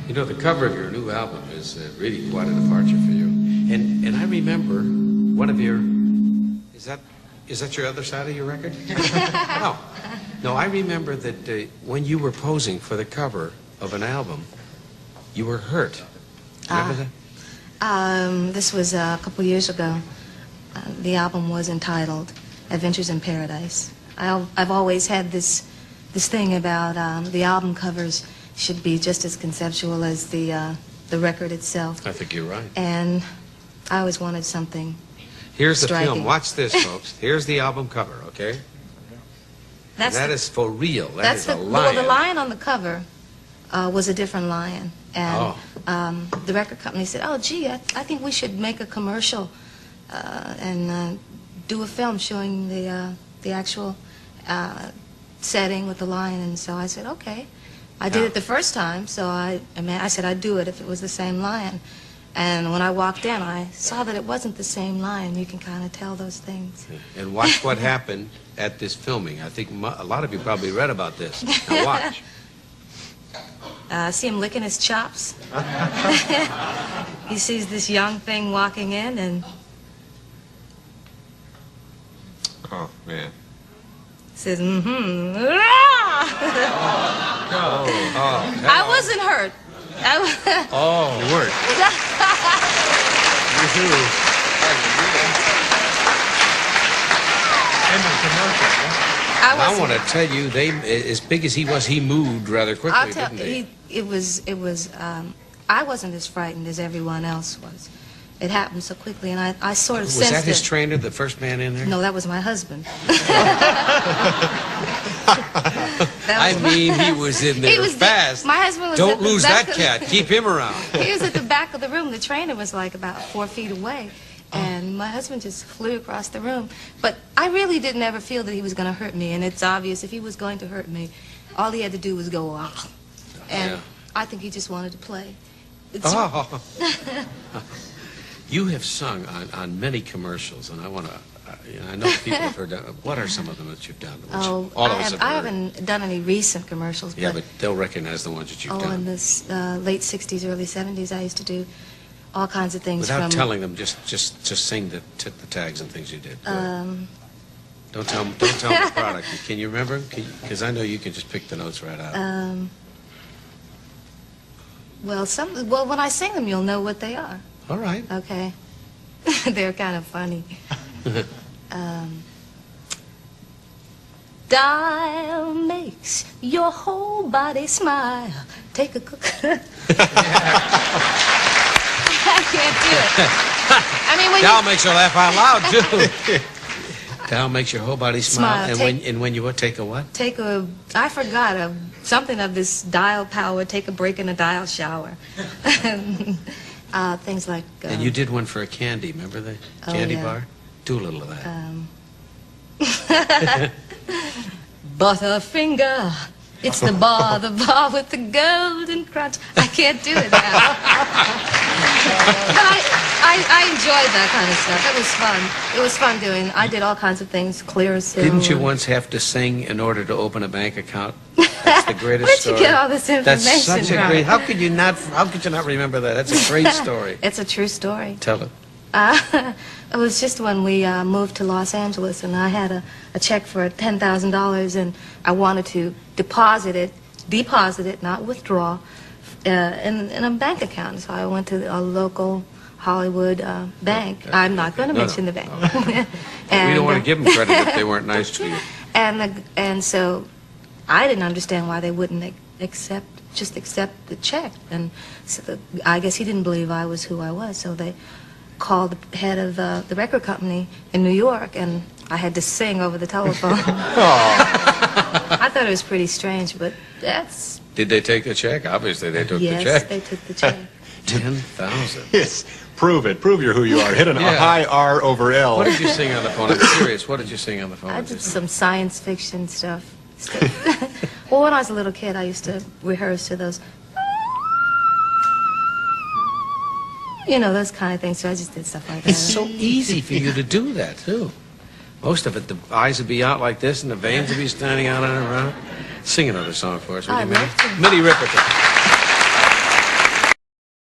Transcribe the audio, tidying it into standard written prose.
You know, the cover of your new album is really quite a departure for you. And I remember one of your... Is that your other side of your record? No, I remember that when you were posing for the cover of an album, you were hurt. Remember that? This was a couple years ago. The album was entitled Adventures in Paradise. I've always had this thing about the album covers should be just as conceptual as the record itself. I think you're right. And I always wanted something Here's the striking. film. Watch this, folks. Here's the album cover, okay? That is for real. That's a lion. Well, the lion on the cover was a different lion. And the record company said, oh, gee, I think we should make a commercial and do a film showing the actual setting with the lion. And so I said, okay. I did it the first time, so I said I'd do it if it was the same lion. And when I walked in, I saw that it wasn't the same lion. You can kind of tell those things. And watch what happened at this filming. I think a lot of you probably read about this. Now watch. See him licking his chops. He sees this young thing walking in, and... Oh, man. Says, mm-hmm. I wasn't hurt. Oh, you weren't. I want to tell you, as big as he was, he moved rather quickly, didn't he? It was. I wasn't as frightened as everyone else was. It happened so quickly, and I sort of sensed it. Was that his trainer, the first man in there? No, that was my husband. I mean, he was in there fast. My husband was. Don't lose that cat. Keep him around. He was at the back of the room. The trainer was like about 4 feet away, and my husband just flew across the room. But I really didn't ever feel that he was going to hurt me, and it's obvious if he was going to hurt me, all he had to do was go off. And I think he just wanted to play. You have sung on many commercials, and I want to. I know people have heard that. What are some of them that you've done? All of us have I haven't done any recent commercials. Yeah, but they'll recognize the ones that you've done. In the late '60s, early '70s, I used to do all kinds of things. Without telling them, just sing the tags and things you did. Don't tell them the product. Can you remember? Because I know you can just pick the notes right out. Well, when I sing them, you'll know what they are. All right. Okay. They're kind of funny. Dial makes your whole body smile. Take a cook. I can't do it. I mean, when Dial makes her laugh out loud too. Dial makes your whole body smile. And when you take a what? I forgot something of this dial power. Take a break in a dial shower. Things like... and you did one for a candy, remember the candy bar? Do a little of that. Butterfinger, it's the bar with the golden crunch. I can't do it now. But I enjoyed that kind of stuff. It was fun. It was fun doing. I did all kinds of things, clear as silver. Didn't you once have to sing in order to open a bank account? That's the greatest Where'd story. you get all this information That's such a from? great... How could you not remember that? That's a great story. It's a true story. Tell it. It was just when we moved to Los Angeles, and I had a check for $10,000, and I wanted to deposit it, not withdraw, in a bank account. So I went to a local Hollywood bank. I'm not going to mention the bank. And, we don't want to give them credit if they weren't nice to you. And so I didn't understand why they wouldn't accept the check. And so I guess he didn't believe I was who I was, so they called the head of the record company in New York, and I had to sing over the telephone. I thought it was pretty strange, but that's... Did they take the check? Obviously they took the check. Yes, they took the check. 10,000. Yes. Prove it. Prove you're who you are. Hit a high R over L. What did you sing on the phone? I'm curious. What did you sing on the phone? I did some science fiction stuff. Well, when I was a little kid, I used to rehearse to those... You know, those kind of things, so I just did stuff like that. It's so easy for you to do that, too. Most of it, the eyes would be out like this, and the veins would be standing out and around. Sing another song for us, would you, Minnie? I'd love to. Minnie Ripperton.